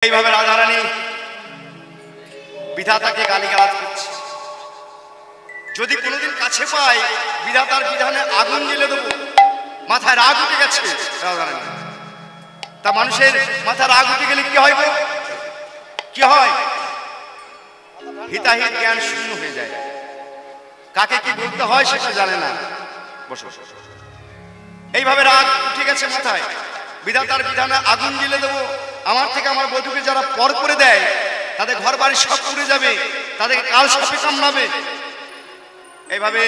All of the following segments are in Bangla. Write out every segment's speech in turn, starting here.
এইভাবে রাধারানী বিধাতাকে গালিগালাজ করছে। যদি কোনোদিন কাছে পাই বিধাতার বিধানে আগুন জ্বেলে দেবো। মাথায় রাগ উঠে গেছে রাধারানী। তা মানুষের মাথায় রাগ উঠে গেলে কি হয় গো? কি হয়? হিতাহিত জ্ঞান শূন্য হয়ে যায়। কাকে কি বলতে হয় সেটা জানে না। বসো। এইভাবে রাগ উঠে গেছে মাথায়। বিধাতার বিধানে আগুন জ্বেলে দেবো। আমার থেকে আমার বধূকে যারা পর করে দেয় তাদের ঘর বাড়ি সব পুড়ে যাবে, তাদেরকে কাল সাপে কামড়াবে। এইভাবে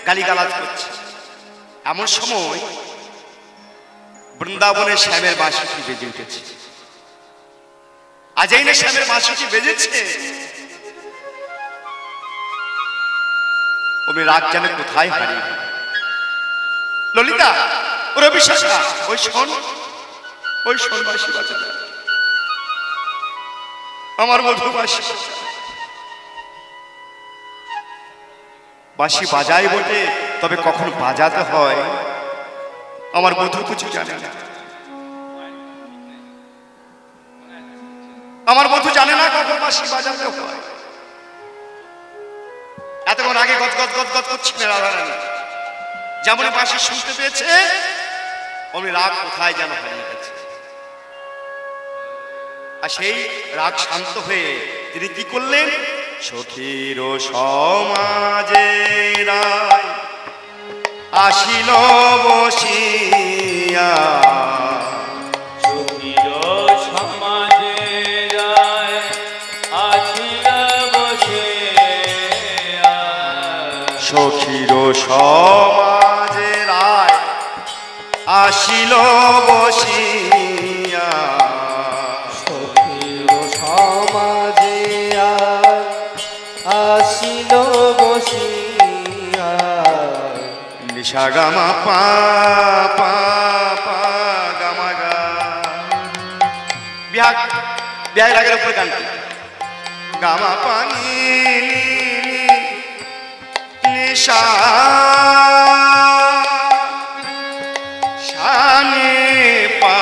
গালিগালাজ করছে। এমন সময় বৃন্দাবনে শ্যামের বাঁশিটি বেজে উঠেছে। আজ এই না শ্যামের বাঁশিটি বেজেছে, ওই রাগ জানে কোথায় হারিয়ে। ললিতা, ওরে বিশ্বাসা, ওই শোন বাঁশি বাজা। আমার বধূ বাঁশি বাজায় বটে, তবে কখন বাজাতে হয় আমার বধূ কিছু জানে না। আমার বধূ জানে না কখন বাঁশি বাজাতে হয়। এতক্ষণ আগে গদ করছিল রাধারানী। যেমন বাঁশি শুনতে পেয়েছে অমনি রাগ কোথায় যেন হারিয়ে গেছে। আর সেই রাগ শান্ত হয়ে তিনি কি করলেন? সখীর সমাজে রায় আসিল বসিয়া। সখীর সমাজে রায় আসিল বসিয়া। সখীর সমাজে রায় আসিল বসিয়া। সমাজে আসিল বসিয়া। নিশা গামা পা পা পা গামা গা। বিহাগ রাগের উপরে গানটি। গামা পানি নিশা শানে পা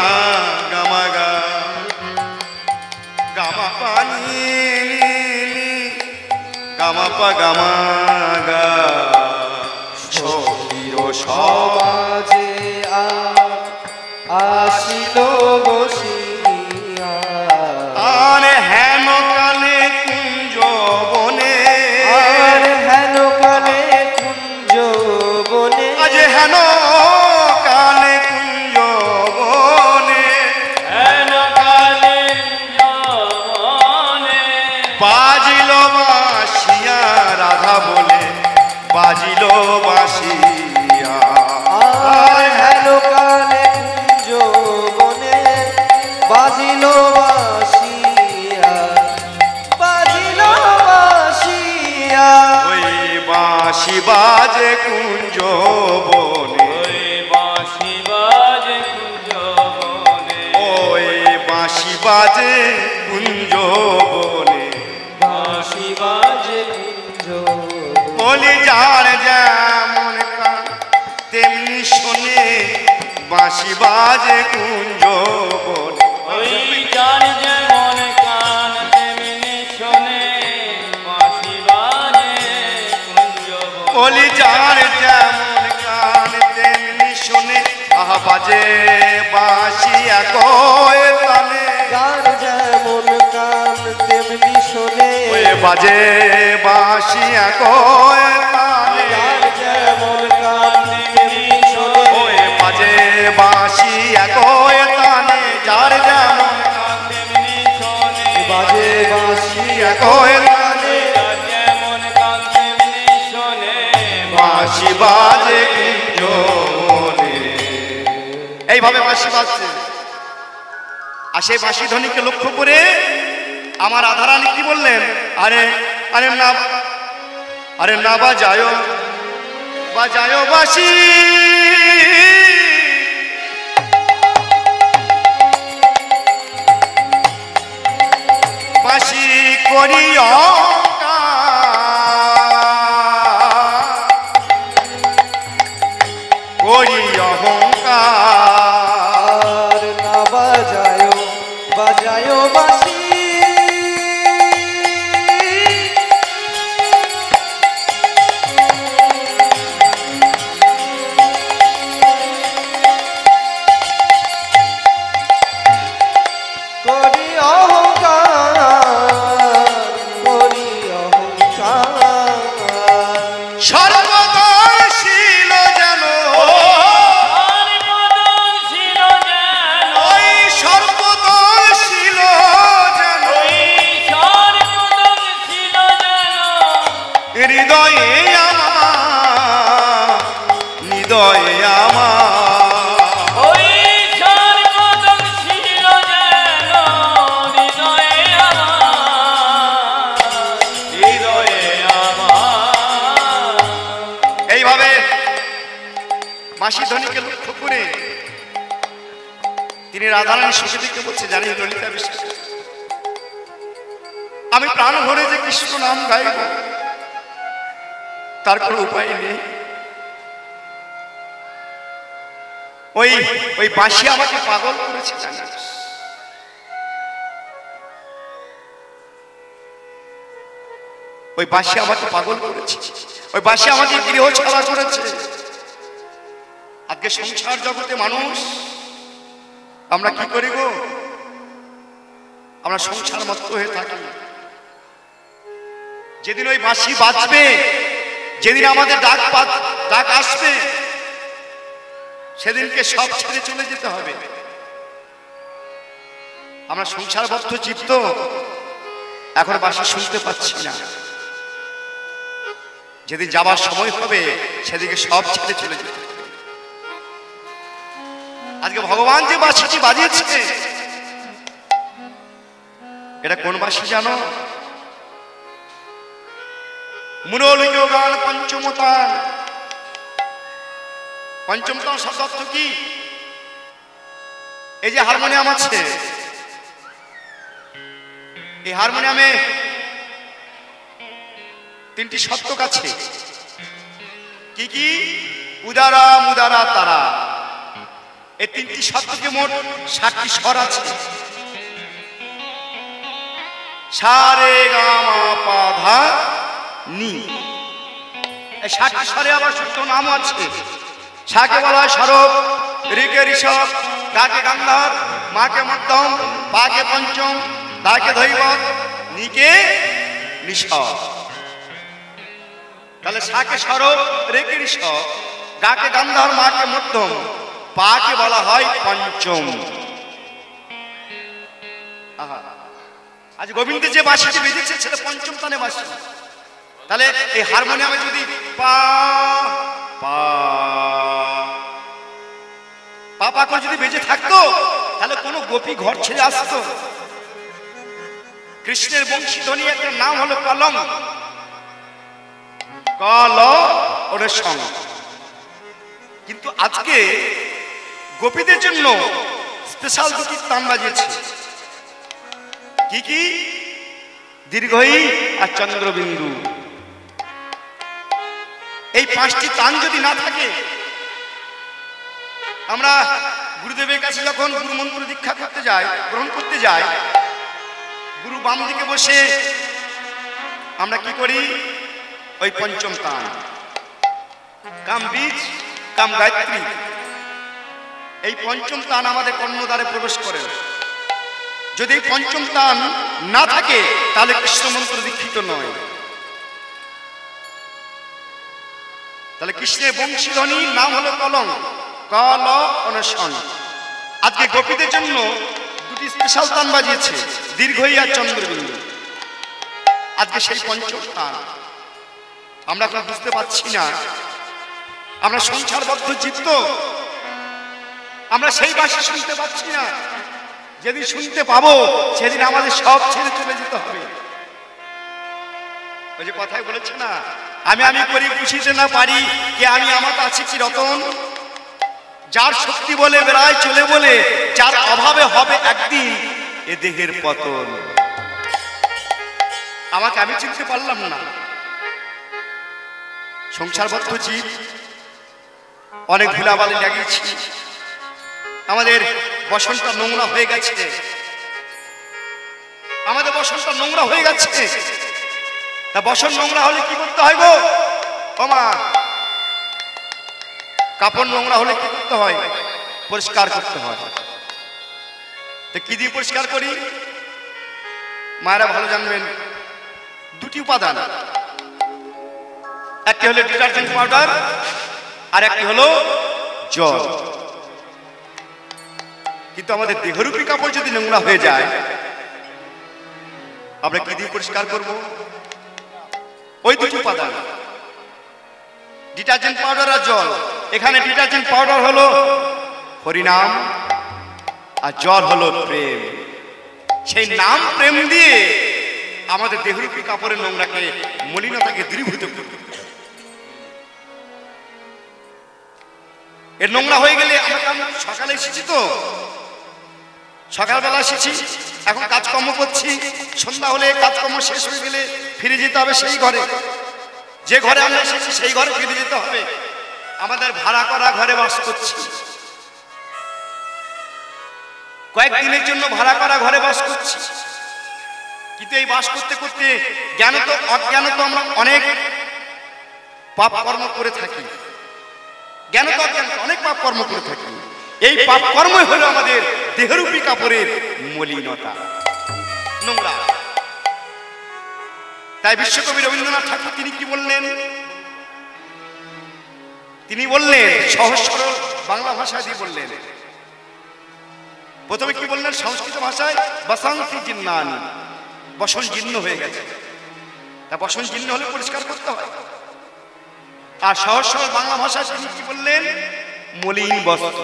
গামা গা। গামা পানি গামা পা গামা গা। সখীর সমাজে আসিল বসিয়া। আর হেন কালে কুঞ্জ বনে। আর হেন কালে কুঞ্জ বনে। আজ হেন কালে কুঞ্জ বনে। হেন কালে যৌবনে। বাজিল বাঁশিয়া রাধা বলে বাজিল বাঁশিয়া। আর হেন কালে কুঞ্জ বনে বাজিল বাঁশিয়া। বাজিল বাঁশিয়া। ওই বাঁশি বাজে কুঞ্জ বনে। ওই বাঁশি বাজে কুঞ্জ বনে। ওই বাঁশি বাজে কুঞ্জ বনে। বাঁশি বাজে কুঞ্জ বলি যার যেমন কান তেমনি শোনে বাঁশি বাজে কুঞ্জ বনে। ওই যার যেমন কান তেমনি শোনে বাঁশি বাজে কুঞ্জ বনে। বলি যার যেমন কান তেমনি শোনে আহা বাজে বাঁশি একই তালে। যার যেমন কান তেমনি শোনে। ওই বাজে বাঁশি একই তালে। যার যেমন কান তেমনি শোনে। ওই বাজে বাঁশি একই তালে। যার যেমন কান তেমনি শোনে বাজে বাঁশি একই তালে। যার যেমন কান তেমনি শোনে বাঁশি বাজে কুঞ্জ বনে। এইভাবে বাঁশি বাজছে। আর সেই বাঁশি ধ্বনিকে লক্ষ্য করে আমার রাধারানী কি বললেন? আরে না বাজায় বাঁশি। বাঁশি করি অহংকার। আর না বাজায় বাজায় বাঁশি। বাঁশি ধ্বনিকে লক্ষ্য করে তিনি রাধারানী সুখদেবকে বলছে, জানি ললিতা বিশ্বাস, আমি প্রাণ ভরে যে কৃষ্ণ নাম গাইব তার কোনো উপায় নেই। ওই বাঁশি আমাকে পাগল করেছে জানিস। ওই বাঁশি আমাকে পাগল করেছে, ওই বাঁশি আমাকে গৃহ ছাড়া করেছে। আজকে সংসার জগতে মানুষ আমরা কি করি গো? আমরা সংসার মত্ত হয়ে থাকি। যেদিন ওই বাঁশি বাজবে, যেদিন আমাদের ডাক আসবে, সেদিনকে সব ছেড়ে চলে যেতে হবে। আমরা সংসারবদ্ধ চিত্ত, এখন বাঁশি শুনতে পাচ্ছি না। যেদিন যাবার সময় হবে সেদিকে সব ছেড়ে চলে যেতে হবে। আজকে ভগবান যে বাঁশিটি বাজিয়েছে, এটা কোন বাঁশি জানো? মুরলীয় গান পঞ্চমতান। পঞ্চমতান শব্দ অর্থ কি? এই যে হারমোনিয়াম আছে, এই হারমোনিয়ামে তিনটি শতক আছে। কি কি? উদারা, মুদারা, তারা। এই তিনটি শতকে মোট 60টি স্বর আছে। সা রে গা মা পা ধা নি। এই 60টি স্বরে আবার সূত্র নাম আছে। সাকে বলা হয় স্বরূপ, রিকে ঋষভ, গাকে গান্ধার, মাকে মধ্যম, পাকে পঞ্চম, দাকে ধৈবত, নিকে নিষভ। তাহলে সাকে স্বরূপ, রেকে ঋষভ, গাকে গান্ধার, মাকে মধ্যম, পাকে বলা হয় পঞ্চম। আজ গোবিন্দ যে বাঁশিটি বেজেছে সেটা পঞ্চম তানে বাঁশি। তাহলে এই হারমোনিয়ামে যদি পা পা পা পা করে যদি বেজে থাকতো, তাহলে কোনো গোপী ঘর ছেড়ে আসতো? কৃষ্ণের বংশীধ্বনি একটা নাম হলো কলম, কল ওর সং। কিন্তু আজকে গোপীদের জন্য স্পেশাল দুটি তান বাজিয়েছে। কি কি? দীর্ঘই আর চন্দ্রবিন্দু। এই 5টি তান যদি না থাকে, আমরা গুরুদেবের কাছে যখন গুরু মন্ত্র দীক্ষা করতে যাই, গ্রহণ করতে যাই, গুরু বাম দিকে বসে আমরা কি করি? ওই পঞ্চম তান, কাম বীজ, কাম গায়ত্রী, এই পঞ্চম তান আমাদের কর্ণদ্বারে প্রবেশ করে। যদি এই পঞ্চম তান না থাকে, তাহলে কৃষ্ণ মন্ত্র দীক্ষিত নয়। তাহলে কৃষ্ণের বংশীধ্বনির নাম হলো কলম, কল অনশন। আজকে গোপীদের জন্য দুটি স্পেশাল তান বাজিয়েছে, দীর্ঘই আর চন্দ্রবিন্দু। আজকে সেই পঞ্চম তান আমরা এখন বুঝতে পারছি না। আমরা সংসারবদ্ধ চিত্ত, আমরা সেই বাঁশি শুনতে পাচ্ছি না। যেদিন শুনতে পাবো, সেদিন আমাদের সব ছেড়ে চলে যেতে হবে। ওই যে কথাই বলেছে না, আমি আমি করি বুঝিতে না পারি, কে আমি আমার আছে কি রতন। যার শক্তি বলে বেড়ায় চলে বলে, যার অভাবে হবে একদিন এ দেহের পতন। আমাকে আমি চিনতে পারলাম না। সংসারবদ্ধ জীব, অনেক ধুলাবালি লাগিয়েছি, আমাদের বসনটা নোংরা হয়ে গেছে, আমাদের বসনটা নোংরা হয়ে গেছে। তা বসন নোংরা হলে কি করতে হয় গো? ও মা, কাপড় নোংরা হলে কি করতে হয়? পরিষ্কার করতে হয়। তো কি দিয়ে পরিষ্কার করি? মায়েরা ভালো জানবেন, দুটি উপাদান, একটি হলো ডিটারজেন্ট পাউডার, আর একটি হলো জল। কিন্তু আমাদের দেহরূপী কাপড় যদি নোংরা হয়ে যায়, আমরা কি দিয়ে পরিষ্কার করব? ওই দুটি উপাদান, ডিটারজেন্ট পাউডার আর জল। এখানে ডিটারজেন্ট পাউডার হলো হরিনাম, আর জল হলো প্রেম। সেই নাম প্রেম দিয়ে আমাদের দেহরূপী কাপড়ের নোংরাকে, মলিনতাকে দূরীভূত করবে। এর নোংরা হয়ে গেলে আমরা সকালে এসেছি তো, সকালবেলা এসেছি, এখন কাজকর্ম করছি, সন্ধ্যা হলে কাজকর্ম শেষ হয়ে গেলে ফিরে যেতে হবে সেই ঘরে, যে ঘরে আমরা এসেছি সেই ঘরে ফিরে যেতে হবে। আমাদের ভাড়া করা ঘরে বাস করছি, কয়েকদিনের জন্য ভাড়া করা ঘরে বাস করছি, কিন্তু এই বাস করতে করতে জ্ঞানত অজ্ঞানত আমরা অনেক পাপ কর্ম করে থাকি, জ্ঞানত অজ্ঞানত অনেক পাপ কর্ম করে থাকি। এই পাপ কর্মই হলো আমাদের দেহরূপী কাপড়ের মলিনতা, নোংরা। তাই বিশ্বকবি রবীন্দ্রনাথ ঠাকুর তিনি কি বললেন? তিনি বললেন সহজ সরল বাংলা ভাষায় দিয়ে বললেন, প্রথমে কি বললেন? সংস্কৃত ভাষায় বসন্তি জিন্নানি, বসন জীর্ণ হয়ে গেছে, তা বসন জীর্ণ হলে পরিষ্কার করতে হয়। আর সহজ সরল বাংলা ভাষায় তিনি কি বললেন? মলিন বস্ত্র।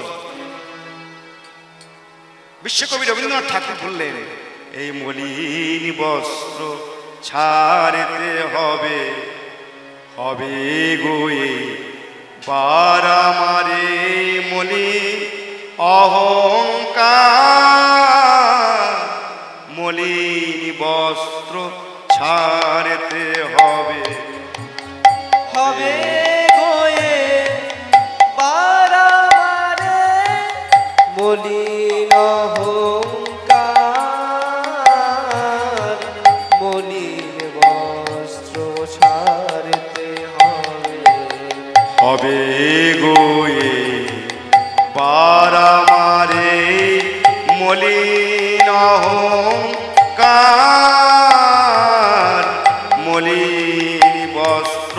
বিশ্বকবি রবীন্দ্রনাথ ঠাকুর বললেন এই মলিন বস্ত্র ছাড়তে হবে, হবে গোয়ে বার আমারে মলিন অহংকার, মলিন বস্ত্র ছাড়তে হবে, হবে গোয়ে বার আমারে মলিন অহংকার, মলিন বস্ত্র ছাড়তে হবে, হবে গোয়ে বার আমারে মলিন অহংকার, মলিন বস্ত্র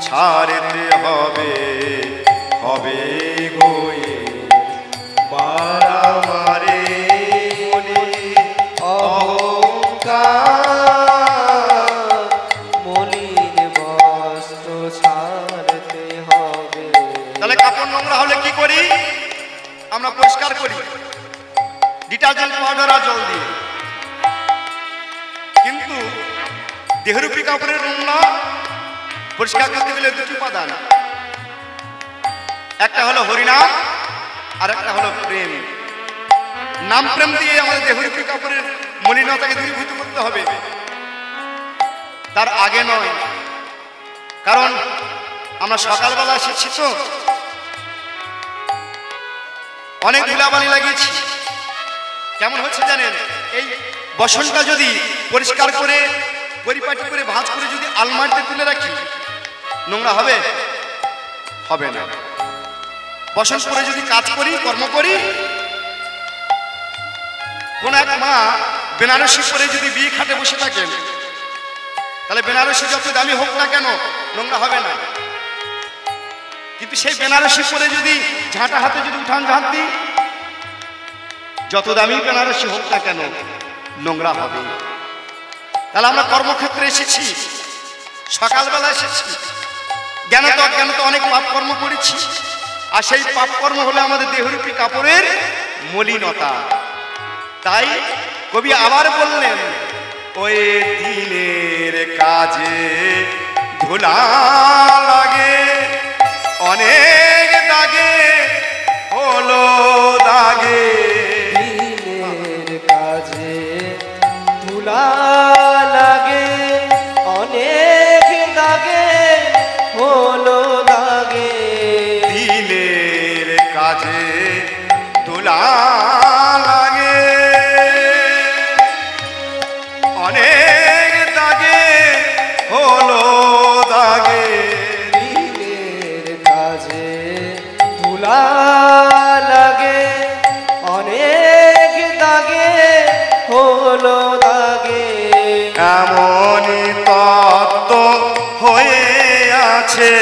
ছাড়তে হবে, হবে গোয়ে বার আমারে মলিন অহংকার, মলিন বস্ত্র ছাড়তে হবে। তাহলে কাপড় নোংরা হলে কি করি? আমরা পরিষ্কার করি ডিটারজেন্ট পাউডার আর জল দিয়ে, কিন্তু দেহরূপী কাপড়ের নোংরা পরিষ্কার করতে গেলে দুটি উপাদান, একটা হলো হরিনাম আর একটা হলো প্রেম। নাম প্রেম দিয়ে আমাদের দেহরূপী কাপড়ের মলিনতাকে দূরীভূত করতে হবে, তার আগে নয়। কারণ আমরা সকালবেলা এসেছি তো, অনেক ধুলাবালি লাগিয়েছি। কেমন হচ্ছে জানেন? এই বসনটা যদি পরিষ্কার করে পরিপাটি করে ভাঁজ করে যদি আলমারিতে তুলে রাখি, নোংরা হবে? হবে না। বসন করে যদি কাজ করি, কর্ম করি, কোন এক মা বেনারসি পরে যদি বিয়ে খাটে বসে থাকেন, তাহলে বেনারসি যত দামি হোক না কেন নোংরা হবে না। কিন্তু সেই বেনারসি পরে যদি ঝাঁটা হাতে যদি উঠান ঝাঁট দিই, যত দামি বেনারসি হোক না কেন নোংরা হবে। তাহলে আমরা কর্মক্ষেত্রে এসেছি, সকালবেলা এসেছি, জ্ঞানত অজ্ঞানত অনেক পাপ কর্ম করেছি, আর সেই পাপ কর্ম হলো আমাদের দেহরূপী কাপড়ের মলিনতা। তাই কবি আবার বললেন ওই দিনের কাজে ধুলা লাগে, অনেক দাগে হলো দাগে, দিনের কাজে ধুলা লাগে, অনেক দাগে হলো দাগে, দিনের কাজে ধুলা লাগে, অনেক দাগে হলো দাগে, দিনের কাজে ধুলা লাগে, অনেক দাগে হলো দাগে। এমনই তত্ত্ব হয়ে আছে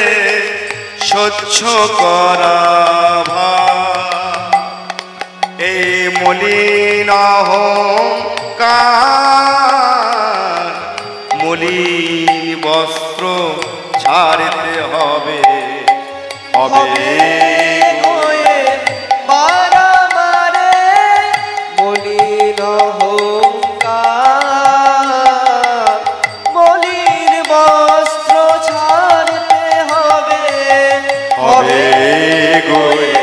স্বচ্ছ করা ভাব, এই মলিন অহংকার, মলিন বস্ত্র ছাড়তে হবে, হবে গোয়ে বার আমারে মলিন অহংকার, মলিন বস্ত্র ছাড়তে হবে, হবে গোয়ে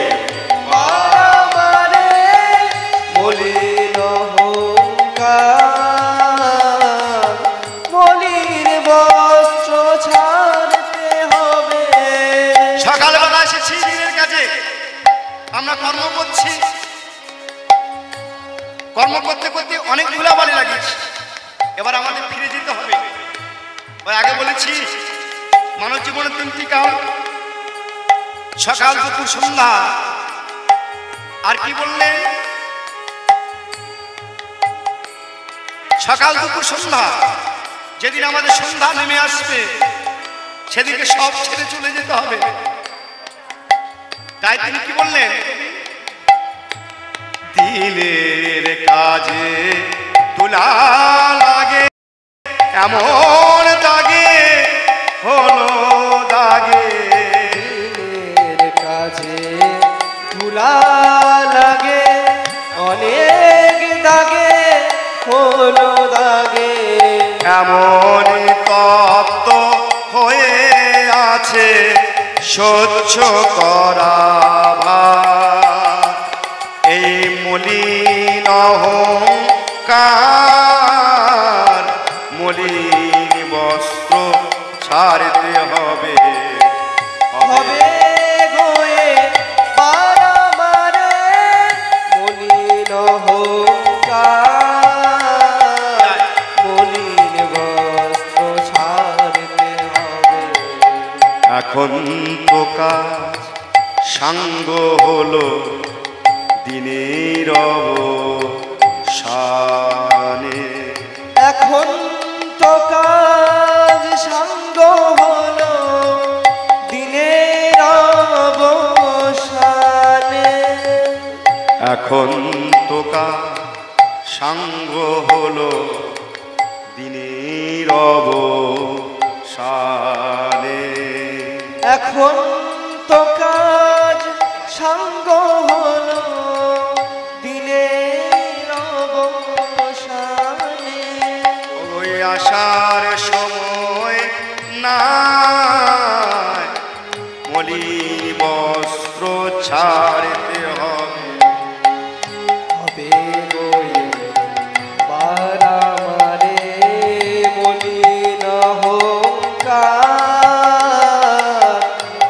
অনেক ধুলাবালি লাগিয়েছি, এবার আমাদের ফিরে যেতে হবে। ওই আগে বলেছি মানব জীবনের 3টি কাল, সকাল দুপুর সন্ধ্যা। আর কি বললেন? সকাল দুপুর সন্ধ্যা। যেদিন আমাদের সন্ধ্যা নেমে আসবে সেদিকে সব ছেড়ে চলে যেতে হবে। তাই তিনি কি বললেন? দিনের কাজে তুলা লাগে এমন দাগে হলো দাগে, দিনের কাজে তুলা লাগে অনেক দাগে হলো দাগে, এমন তত্ত্ব হয়ে আছে সহ্য করা ভার। এই মলিন অহংকার মলিন বস্ত্র ছাড়তে হবে। হবে গোয়ে বারবারে মলিন অহংকার, মলিন বস্ত্র ছাড়তে হবে। এখন তো কাজ সাঙ্গ হলো দিনের অবসানে, এখন তো কাজ সাঙ্গ হলো দিনের অবসানে, এখন তো কাজ সাঙ্গ হলো দিনের অবসানে, এখন তো কাজ সাঙ্গ হলো দিনের অবসানে। ওই আসার সময় নাই মলিন বস্ত্র ছাড়তে হবে। হবে গোয়ে বারামারে মলিন অহংকার,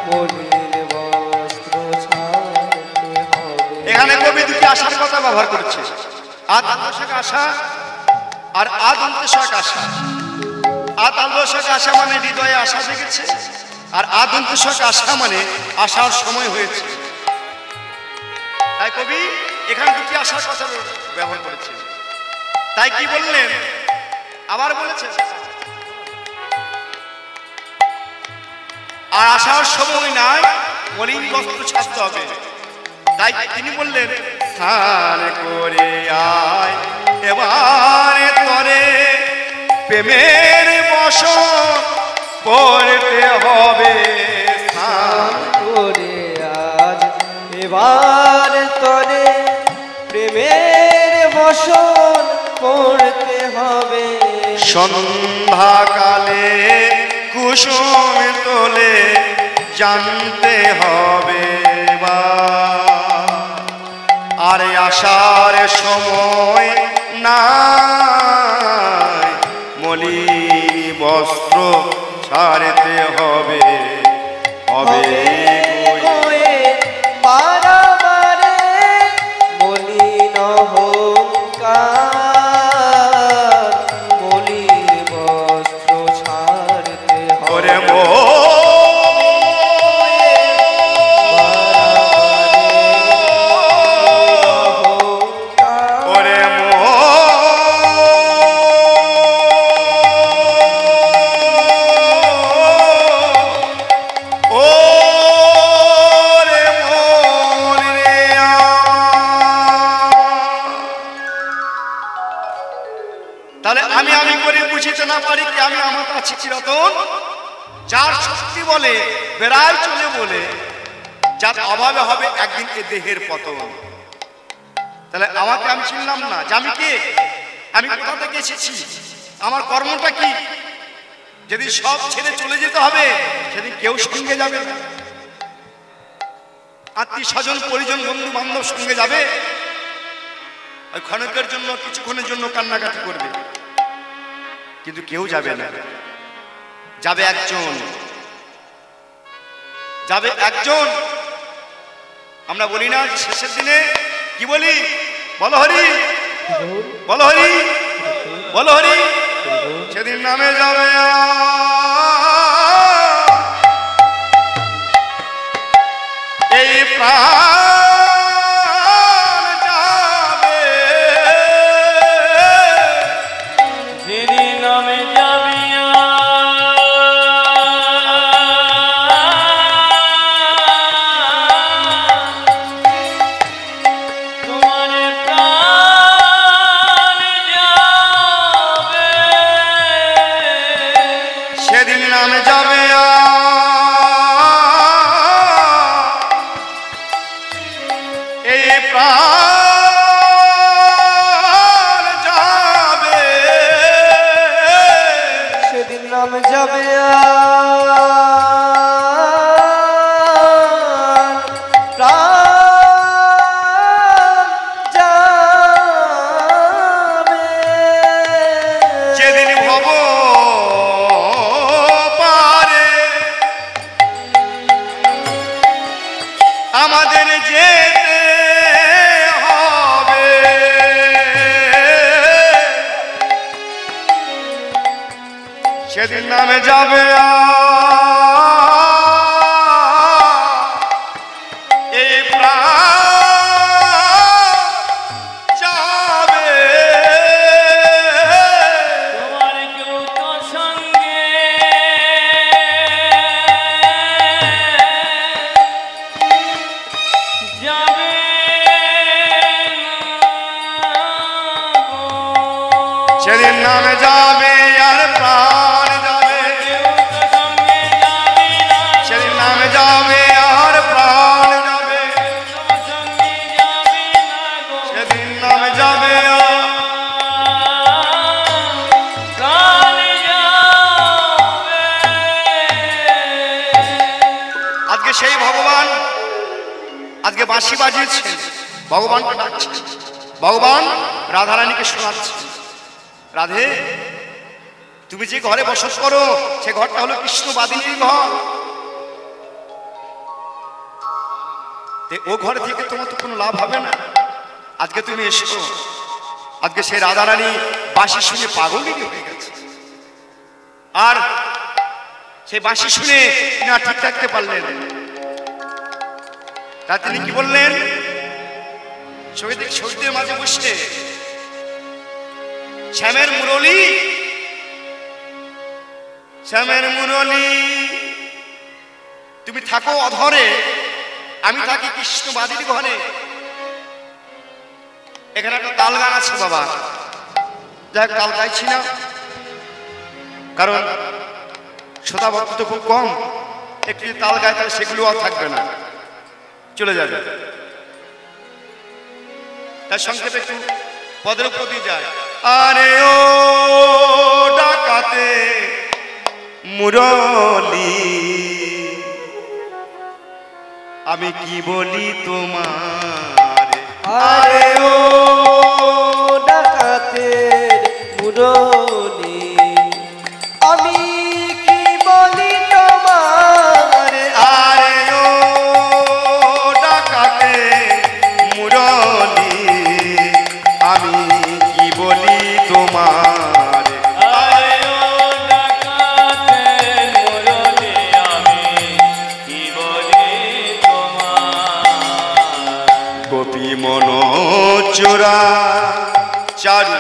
মলিন বস্ত্র ছাড়তে হবে। এখানে কবি দুটি আশার কথা ব্যবহার করেছে, আত্মশাক আশা আর আদন্তশাক আশা। আত্মশাক আশা মানে হৃদয়ে আশা জেগেছে, আর আদন্তশাক আশা মানে আসার সময় হয়েছে। তাই কবি এখানে দুটি আশার কথা ব্যবহার করেছে। তাই কি বললেন? আবার বলেছেন আর আসার সময় নাই মলিন বস্ত্র ছাড়তে হবে। তাই তিনি বললেন স্নান করে আয় এবারে তরে প্রেমের বসন পড়তে হবে। স্নান করে আজ এবার তরে প্রেমের বসন পড়তে হবে। সন্ধ্যাকালে কুসুম তোলে জানতে হবে বা, আর আসার সময় নাই মলিন বস্ত্র ছাড়তে হবে। হবে গোয়ে বারাবারে মলিন অহংকার, মলিন বস্ত্র ছাড়তে ওরে হবে। ওরে তাহলে আমি আমি করে বুঝিতে না পারি কি আমি আমার কাছে চিরতন, যার শক্তি বলে বেড়ায় চলে বলে, যার অভাবে হবে একদিন এ দেহের পতন। তাহলে আমাকে আমি চিনলাম না যে আমি কে, আমি কোথা থেকে এসেছি, আমার কর্মটা কি। যেদিন সব ছেড়ে চলে যেতে হবে সেদিন কেউ সঙ্গে যাবে না। আত্মীয় স্বজন পরিজন বন্ধু বান্ধব সঙ্গে যাবে, ওই ক্ষণিকের জন্য কিছুক্ষণের জন্য কান্নাকাটি করবে, কিন্তু কেউ যাবে না। যাবে একজন, যাবে একজন। আমরা বলি না শেষের দিনে কি বলি? বলো হরি বলো হরি, বলো হরি। সেদিন নামে যাবে এই প্রাণ যাবে, যেদিন নামে যাবি তোমার প্রাণ যাবে, সেদিন নামে যাবে এই প্রাণ যাবে, সেদিন নাম যাবে প্রাণ যাবে, যেদিন ভব পারে আমাদের যেতে হবে, সেদিন নামে যাবে এই প্রাণ যাবে, তোমার কেউ তো সঙ্গে যাবে সেদিন নামে যাবে আর প্রাণ যাবে, কেউ তো সঙ্গে যাবি না, সেদিন নামে যাবে আর প্রাণ যাবে, তো সঙ্গে যাবি না গো, সেদিন নামে যাবে প্রাণ যাবে। আজকে সেই ভগবান আজকে বাঁশি বাজিয়েছেন, ভগবানকে ডাকছে, ভগবান রাধারানীকে শোনাচ্ছে, রাধে তুমি যে ঘরে বসত করো সে ঘরটা হলো কৃষ্ণবাদিনীর ঘর, ও ঘরে থেকে তোমার তো কোনো লাভ হবে না, আজকে তুমি এসো। আজকে সে রাধারানী বাঁশি শুনে পাগলিনী হয়ে গেছে, আর সেই বাঁশি শুনে না ঠিক থাকতে পারলেন, তা তিনি কি বললেন, শহীদের মাঝে বসে শ্যামের মুরলী, শ্যামের মুরলী তুমি থাকো অধরে, আমি থাকি কৃষ্ণবাদীর ঘরে। এখানে একটা তাল গান আছে বাবা, যাই তাল গাইছি না, কারণ শ্রোতা ভক্ত তো খুব কম, একটু তাল গায় তাহলে সেগুলো আর থাকবে না, চলে যাবে। তার সংক্ষেপে একটু পদের প্রতি যায়, আরে ও ডাকাতে মুরলী আমি কি বলি তোমার, আরে ও ডাকাতের মুরলী আমি কি বলি তোমার, আরে ও ডাকাতে মুরলী আমি কি বলি তোমার, আরে ও ডাকাতের মুরলী আমি কি বলি তোমার, গোপী মনোচোরা চারু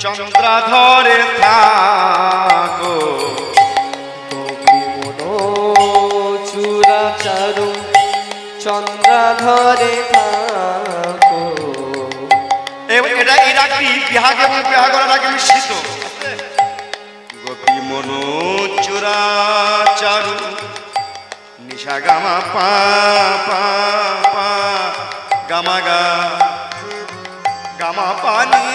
চন্দ্রাধরে থাকো, গোপী মনো চূড়া চারু চন্দ্রাধরে থাকো, এটা এই রাগটি বিহাগ এবং বিহাগের আগে মিশ্রিত। গোপী মনোচোরা চারু নিশা গামা পা পা পা গামা গা গামা পানি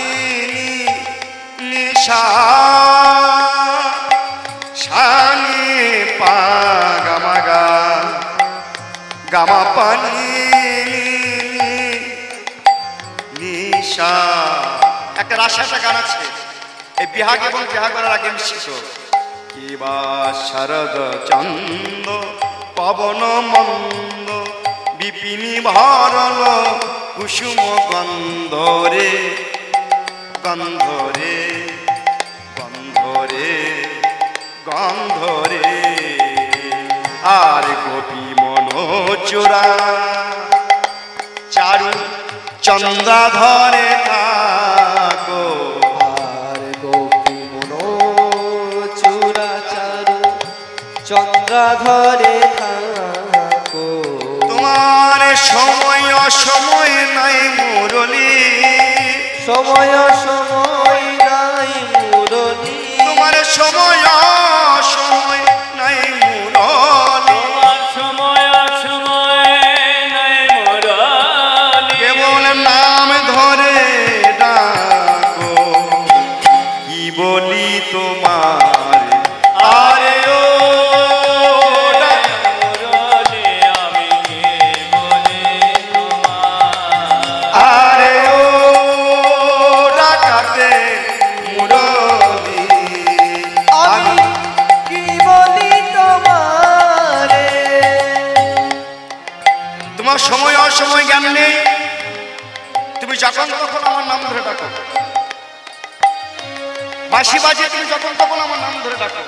নিশা সানি পা গামা গা গামা পানি নিশা, একটা রাশি একটা গান আছে, এই বিহাগ এবং বিহাগের আগে মিশ্রিত। কিবা শরদ চন্দ পবন মন্দ বিপিনী ভরল কুসুম গন্ধ রে গন্ধরে গন্ধরে গন্ধরে আর গোপী মনোচোরা চারু চন্দ্রাধরে থাকো আর গোপী মনোচূড়া চারু চন্দ্রাধরে থাকো। তোমার সময় অসময় নাই মুরলী, সময় সময় নাই মুরলী, তোমার সময় অসময় নাই মুরলী, তোমার সময় সময় নাই মুরলী, কেবল নাম ধরে ডাকো কি বলি তোমার আরে ও মুরলী আমি কে বলি তোমার, আরে ও ডাকাতে মুরলী আমি কি বলি তোমারে। তোমার সময় অসময় জ্ঞান নেই, তুমি যখন তখন আমার নাম ধরে ডাকো, বাঁশি বাজে তুমি যখন তখন আমার নাম ধরে ডাকো,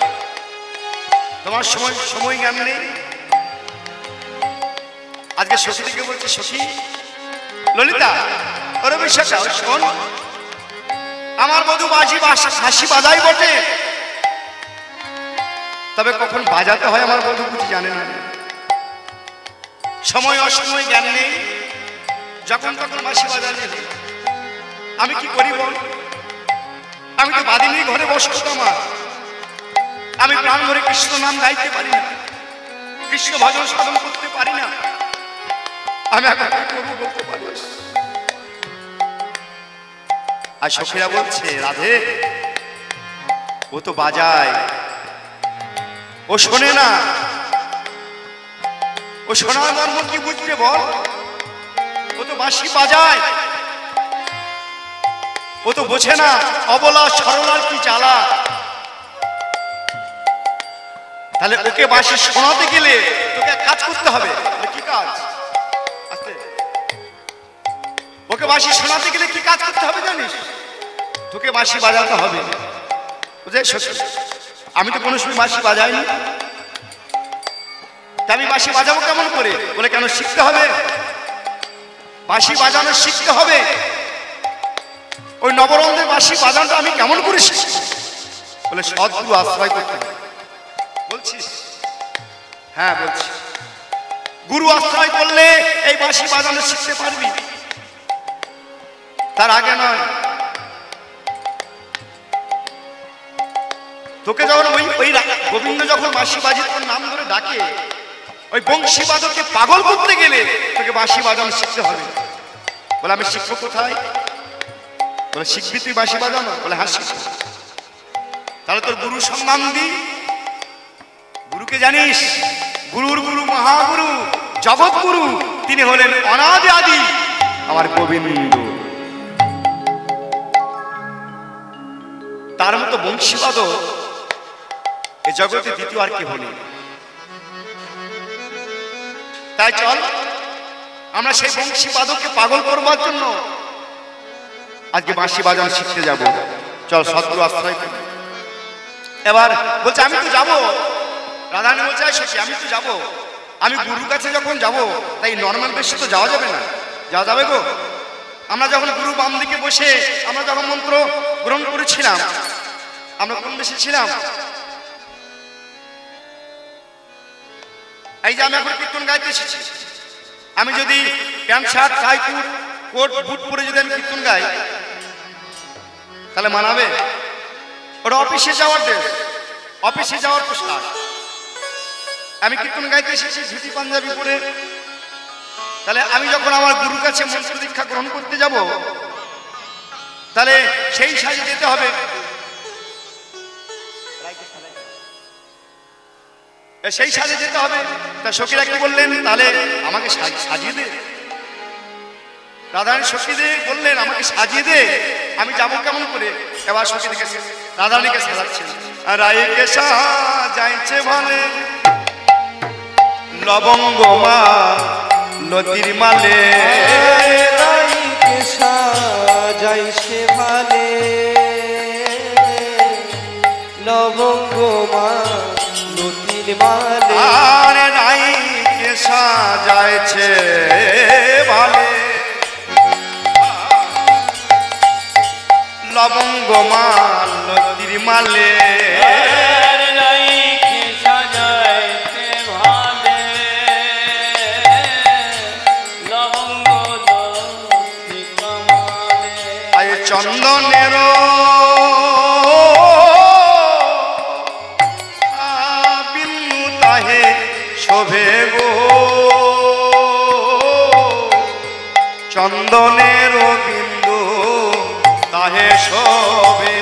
তোমার সময় সময় জ্ঞান নেই। আজকে শশীকে বলছি, শশী ললিতা ওর বিশ্বাস শোন, আমার বধূ বাজি হাসি বাজাই বটে, তবে কখন বাজাতে হয় আমার বধূ কিছু জানে না, সময় অসময় জ্ঞান নেই, যখন তখন বাঁশি বাজালে আমি কি করি বল? আমি তো বাদিনী ঘরে বসত, আমার আমি প্রাণ ভরে কৃষ্ণ নাম গাইতে পারি না, কৃষ্ণ ভজন সাধন করতে পারি না, আমি এখন কি করবো বলতে পারি। আর সখীরা বলছে রাধে ও তো বাজায়, ও শোনে না, ও শোনার মর্ম কি বুঝবে বল? ও তো বাঁশি বাজায়, ও তো বোঝে না অবলা সরলার কি জ্বালা। তাহলে ওকে বাঁশি শোনাতে গেলে তোকে এক কাজ করতে হবে। কি কাজ? আস্তে। ওকে বাঁশি শোনাতে গেলে কি কাজ করতে হবে জানিস? তোকে বাঁশি বাজাতে হবে। আমি তো কোনো সময় বাঁশি বাজাইনি, তা আমি বাঁশি বাজাবো কেমন করে? বলে কেন শিখতে হবে, বাঁশি বাজানো শিখতে হবে। ওই নবরঙ্গের বাঁশি বাজানোটা আমি কেমন করে শিখি? বলে সদ্গুরু আশ্রয় করতে হবে। বলছিস? হ্যাঁ বলছি, গুরু আশ্রয় করলে এই বাঁশি বাজানো শিখতে পারবি, তার আগে নয়। তোকে যখন ওই গোবিন্দ যখন বাঁশি বাজি তোর নাম ধরে ডাকে, ওই বংশী বাদককে পাগল করতে গেলে তোকে বাঁশি বাজানো শিখতে হবে। বলে আমি শিখবো কোথায়? বলে শিখবি তুই বাঁশি বাজানো? বলে হ্যাঁ শিখবো। তাহলে তোর গুরু সম্মান দি। গুরুকে জানিস? গুরুর গুরু মহাগুরু জগৎ গুরু, তিনি হলেন অনাদি আদি আমার গোবিন্দ। তার মতো বংশীবাদক এ জগতে দ্বিতীয় আর কেউ নেই। তাই চল আমরা সেই বংশী বাদককে পাগল করবার জন্য আজকে বাঁশি বাজানো শিখতে যাব। চল সদ্গুরু আশ্রয় করি। এবার বলছে আমি তো যাবো। রাধারানী বলছে আমি তো যাবো, আমি গুরুর কাছে যখন যাব তাই নর্মাল বেশে তো যাওয়া যাবে না। যাওয়া যাবে গো? আমরা যখন গুরু বাম দিকে বসে আমরা যখন মন্ত্র গ্রহণ করেছিলাম, আমরা কোন বেশে ছিলাম? এই যে আমি এখন কীর্তন গাইতে এসেছি, আমি যদি প্যান্ট শার্ট টাই কোট বুট পরে যদি আমি কীর্তন গাই তাহলে মানাবে? ওটা অফিসে যাওয়ার ড্রেস, অফিসে যাওয়ার পোশাক। আমি কীর্তন গাইতে এসেছি ধুতি পাঞ্জাবি পরে, তাহলে আমি যখন আমার গুরুর কাছে মন্ত্র দীক্ষা গ্রহণ করতে যাব তাহলে সেই সাজে যেতে হবে। সেই সাজে যেতে হবে। তা সখীরা কি বললেন? তাহলে আমাকে সাজিয়ে দে। রাধারানী সখীদের বললেন আমাকে সাজিয়ে দে, আমি যাবো কেমন করে? এবার সখী দেখে রাধারানীকে সাজাচ্ছেন। রায়কে সাজাইছে ভালে লবঙ্গ মা নদীর মালে, রাইকে সাজাইছে ভালে লবঙ্গ মালতির মালে আর রাইকে সাজাইছে ভালে লবঙ্গ মালতির মালে চন্দনের বিন্দু তাহে শোভে গো চন্দনের বিন্দু তাহে শোভে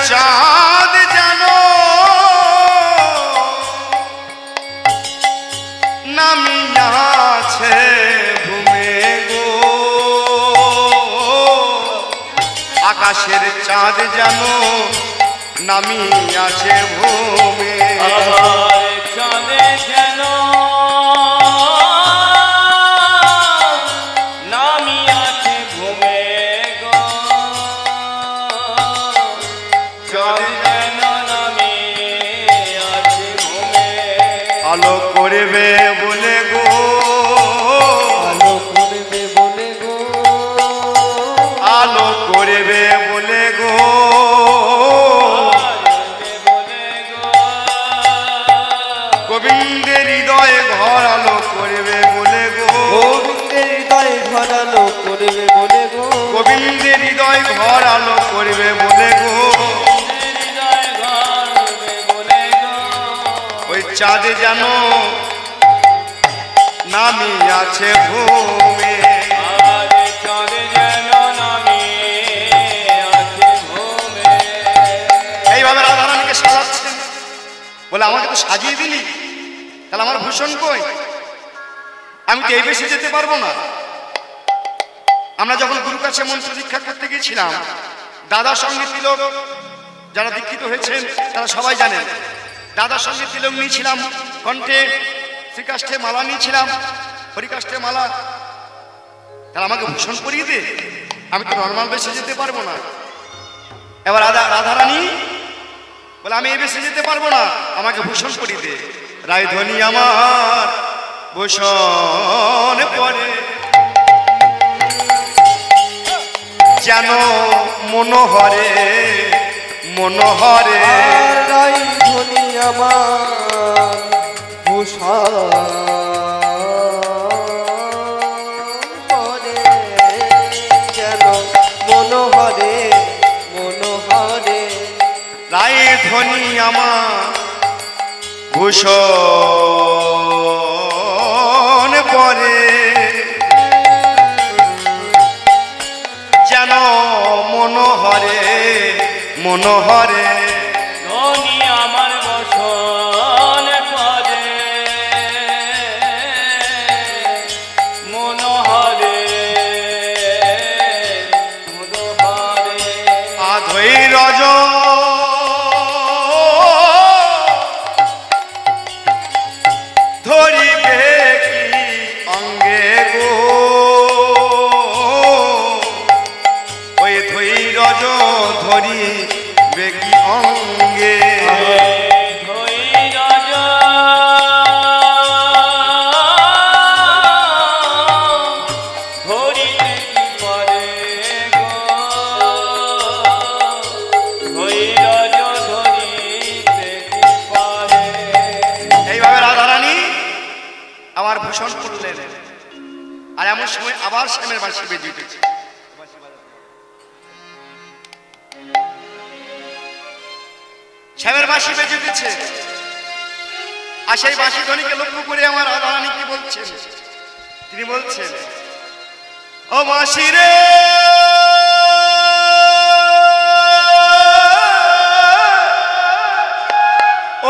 চাঁদ জানো নামিয়াছে ঘুমে গো আকাশের চাঁদ জানো নামিয়াছে ঘুমে চাঁদে যেন আলো করবে বলে গো আলো করবে বলে গো আলো করবে বলে গো গোবিন্দের হৃদয়ে ঘর আলো করবে বলে গো গোবিন্দের হৃদয়ে ঘর আলো করবে বলে গো গোবিন্দের হৃদয় ঘর আলো করবে বলে গো ওই চাঁদে জানো নামি আছে ভূমে এইভাবে রাধারানীকে সাজাচ্ছেন বলে আমাকে তো সাজিয়ে দিলি তাহলে আমার ভূষণ কই আমি তো এই বেশি যেতে পারবো না আমরা যখন গুরু কাছে মন্ত্র দীক্ষা করতে গিয়েছিলাম দাদার সঙ্গে তিলক যারা দীক্ষিত হয়েছেন তারা সবাই জানেন দাদার সঙ্গে তিলক নিয়েছিলাম কণ্ঠে শ্রীকাষ্ঠে মালা নিয়েছিলাম হরিকাষ্ঠে মালা তারা আমাকে ভূষণ করিয়ে দে আমি তো নর্মাল বেশি যেতে পারবো না এবার রাধারানী বলে আমি এই বেশি যেতে পারবো না আমাকে ভূষণ করিয়ে দে রায়ধনী আমার ভূষণ পরে যেন মনোহরে মনোহরে রায়ধনী আমার ভূষণ পরে যেন মনোহরে মনোহরে রায়ধনী আমার ভূষণ পরে যেন মনোহরে মনোহরে ধনী আমার বসন পরে মনোহরে মনোহরে আধৈ রজ ধরিবে কি অঙ্গে করলেন। আর এমন সময় আবার শ্যামের বাঁশি বেজে উঠেছে। শ্যামের বাঁশি বেজে উঠেছে, আর সেই বাঁশি ধ্বনিকে লক্ষ্য করে আমার রাধারানী কি বলছেন? তিনি বলছেন, ও বাঁশি রে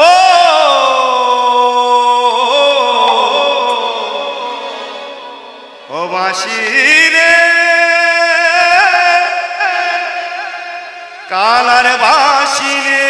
ও ও বাঁশি রে কালার বাঁশি রে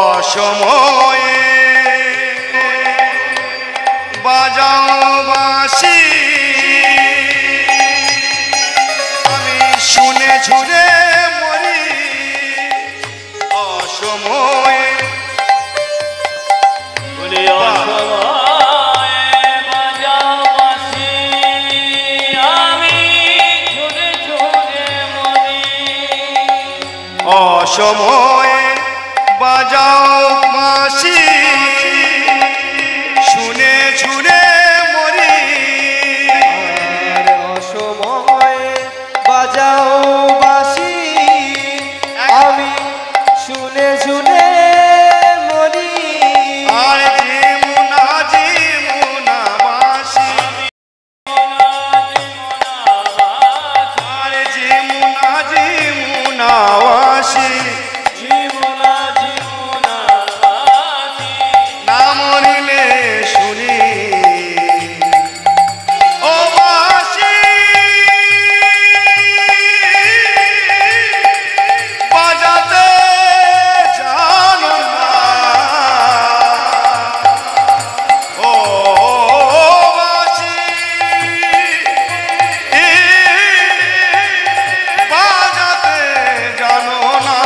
অসময়ে বাজাও বাঁশি আমি শুনে ঝুরে মরি। অসময়ে অসময়ে বাজাও বাঁশি শুনে ঝুরে মরি। অসময়ে বাজাও বাঁশি আমি শুনে শুনে মরি। আর যেমুনা যেমুনা বাঁশি আর যেমুনা যেমুনা বাঁশি না মরিলে শুনি। ও বাঁশি বাজাতে জানো না। ও বাঁশি বাজাতে জানো না।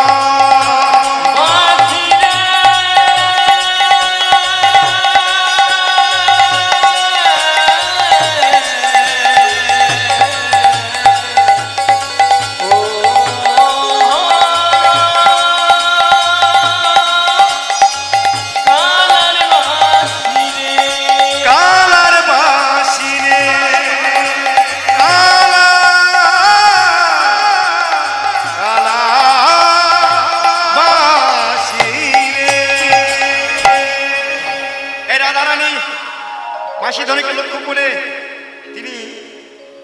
কালার বাঁশি রে কালার বাঁশি রে। এই রাধারানী বাঁশি ধ্বনিকে লক্ষ্য করে তিনি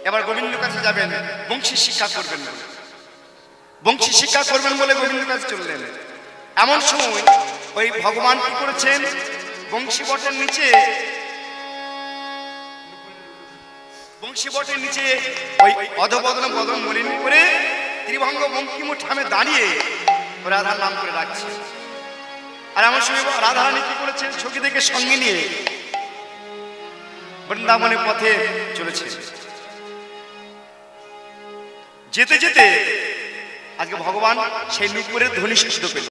এবার গোবিন্দের কাছে যাবেন, বংশী শিক্ষা করবেন বলে। বংশী শিক্ষা করবেন বলে গোবিন্দের কাছে চললেন। এমন সময় ওই ভগবান কি করেছেন, বংশী বটের নিচে ওই অধবদন বদন মলিন করে ত্রিভঙ্গ বঙ্কিমুঠ থামে দাঁড়িয়ে রাধার নাম করে রাখছে। আর এমন সময় রাধারানী কি করেছেন, সখীদেরকে সঙ্গে নিয়ে বৃন্দাবনের পথে চলেছে। যেতে যেতে আজকে ভগবান সেই নুপুরের ধ্বনি শব্দ পেল।